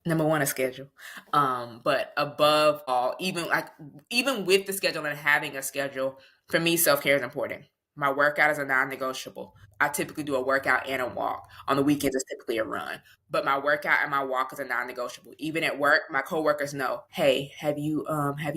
Number one, a schedule. But above all, even with the schedule and having a schedule, for me, self-care is important. My workout is a non-negotiable. I typically do a workout and a walk. On the weekends, it's typically a run. But my workout and my walk is a non-negotiable. Even at work, my coworkers know, hey, have you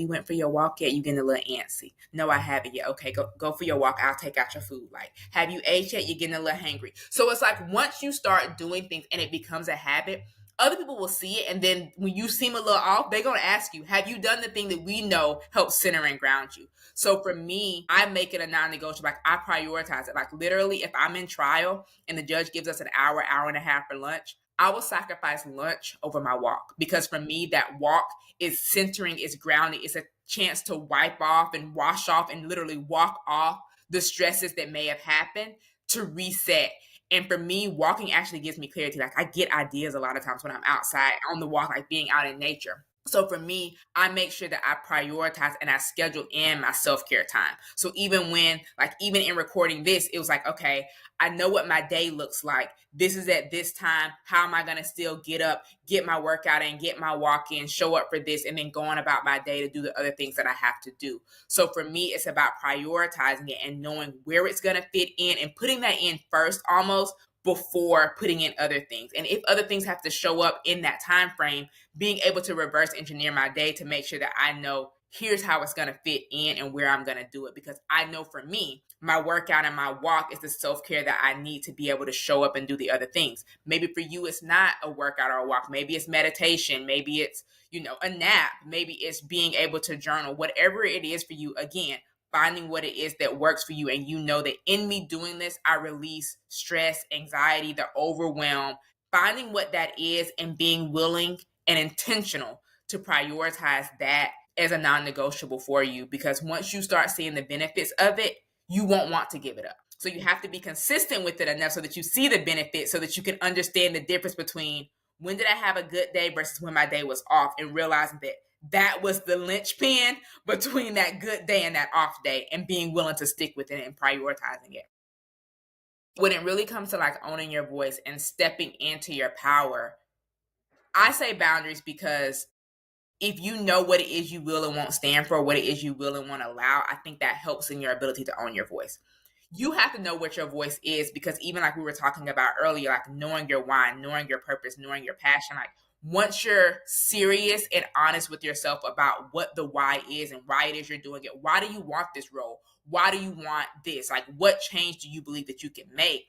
went for your walk yet? You getting a little antsy. No, I haven't yet. Okay, go for your walk. I'll take out your food. Like, have you ate yet? You're getting a little hangry. So it's like once you start doing things and it becomes a habit, other people will see it, and then when you seem a little off, they're going to ask you, have you done the thing that we know helps center and ground you? So for me, I make it a non-negotiable. Like, I prioritize it. Like, literally, if I'm in trial and the judge gives us an hour, hour and a half for lunch, I will sacrifice lunch over my walk, because for me, that walk is centering, is grounding. It's a chance to wipe off and wash off and literally walk off the stresses that may have happened, to reset. And for me, walking actually gives me clarity. Like, I get ideas a lot of times when I'm outside on the walk, like being out in nature. So for me, I make sure that I prioritize and I schedule in my self-care time. So even in recording this, it was like, okay, I know what my day looks like. This is at this time. How am I going to still get up, get my workout in, get my walk in, show up for this, and then go on about my day to do the other things that I have to do. So for me, it's about prioritizing it and knowing where it's going to fit in and putting that in first, almost before putting in other things. And if other things have to show up in that time frame, being able to reverse engineer my day to make sure that I know here's how it's going to fit in and where I'm going to do it. Because I know for me, my workout and my walk is the self-care that I need to be able to show up and do the other things. Maybe for you, it's not a workout or a walk. Maybe it's meditation. Maybe it's, a nap. Maybe it's being able to journal. Whatever it is for you, again, finding what it is that works for you. And you know that in me doing this, I release stress, anxiety, the overwhelm, finding what that is and being willing and intentional to prioritize that as a non-negotiable for you. Because once you start seeing the benefits of it, you won't want to give it up. So you have to be consistent with it enough so that you see the benefit, so that you can understand the difference between when did I have a good day versus when my day was off, and realizing that was the linchpin between that good day and that off day, and being willing to stick with it and prioritizing it. When it really comes to like owning your voice and stepping into your power, I say boundaries, because if you know what it is you will and won't stand for, what it is you will and won't allow, I think that helps in your ability to own your voice. You have to know what your voice is, because even like we were talking about earlier, like knowing your why, knowing your purpose, knowing your passion, like once you're serious and honest with yourself about what the why is and why it is you're doing it, why do you want this role? Why do you want this? Like, what change do you believe that you can make?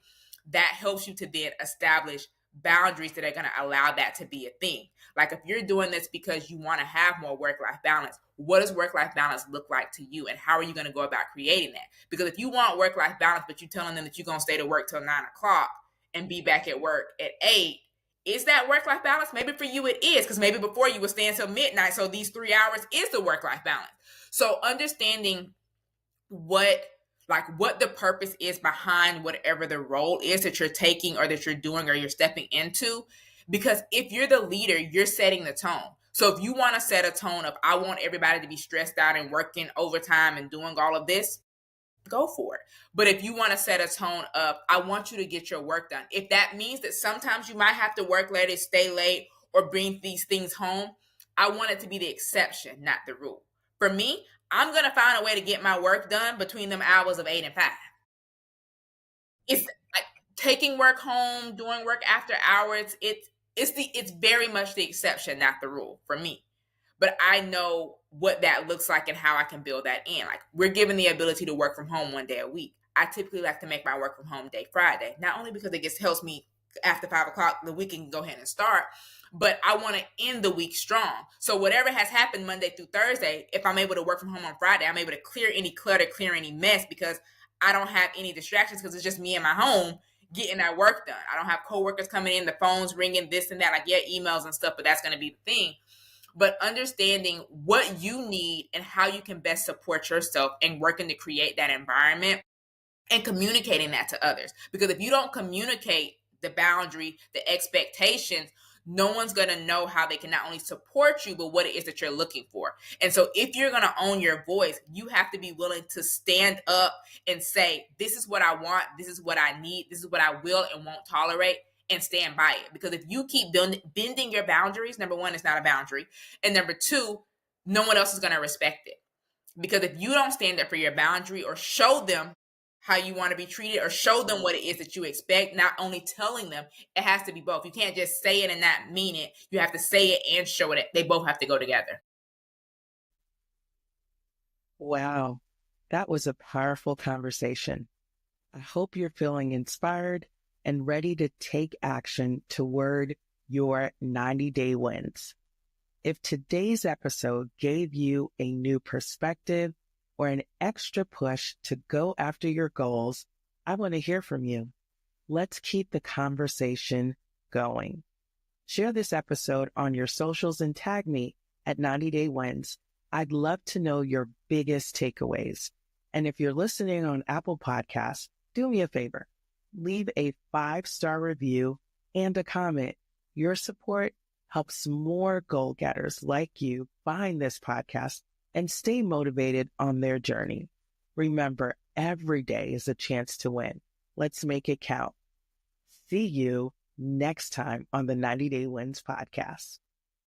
That helps you to then establish boundaries that are going to allow that to be a thing. Like, if you're doing this because you want to have more work-life balance, what does work-life balance look like to you? And how are you going to go about creating that? Because if you want work-life balance, but you're telling them that you're going to stay to work till 9 o'clock and be back at work at 8, is that work-life balance? Maybe for you it is, because maybe before you were staying till midnight. So these 3 hours is the work-life balance. So understanding what the purpose is behind whatever the role is that you're taking or that you're doing or you're stepping into. Because if you're the leader, you're setting the tone. So if you want to set a tone of, I want everybody to be stressed out and working overtime and doing all of this, go for it. But if you want to set a tone of, I want you to get your work done. If that means that sometimes you might have to work late, stay late, or bring these things home, I want it to be the exception, not the rule. For me, I'm going to find a way to get my work done between them hours of 8 and 5. It's like taking work home, doing work after hours. It's very much the exception, not the rule for me. But I know what that looks like and how I can build that in. Like, we're given the ability to work from home 1 day a week. I typically like to make my work from home day Friday, not only because it just helps me after 5 o'clock, the weekend can go ahead and start, but I want to end the week strong. So whatever has happened Monday through Thursday, if I'm able to work from home on Friday, I'm able to clear any clutter, clear any mess, because I don't have any distractions, because it's just me in my home getting that work done. I don't have coworkers coming in, the phone's ringing, this and that, like, yeah, emails and stuff, but that's going to be the thing. But understanding what you need and how you can best support yourself and working to create that environment and communicating that to others. Because if you don't communicate the boundary, the expectations, no one's going to know how they can not only support you, but what it is that you're looking for. And so if you're going to own your voice, you have to be willing to stand up and say, this is what I want, this is what I need, this is what I will and won't tolerate, and stand by it. Because if you keep bending your boundaries, number one, it's not a boundary. And number two, no one else is going to respect it. Because if you don't stand up for your boundary or show them how you want to be treated or show them what it is that you expect, not only telling them, it has to be both. You can't just say it and not mean it. You have to say it and show it. They both have to go together. Wow, that was a powerful conversation. I hope you're feeling inspired and ready to take action toward your 90-day wins. If today's episode gave you a new perspective or an extra push to go after your goals, I want to hear from you. Let's keep the conversation going. Share this episode on your socials and tag me at 90 Day Wins. I'd love to know your biggest takeaways. And if you're listening on Apple Podcasts, do me a favor. Leave a 5-star review and a comment. Your support helps more goal-getters like you find this podcast and stay motivated on their journey. Remember, every day is a chance to win. Let's make it count. See you next time on the 90 Day Wins podcast.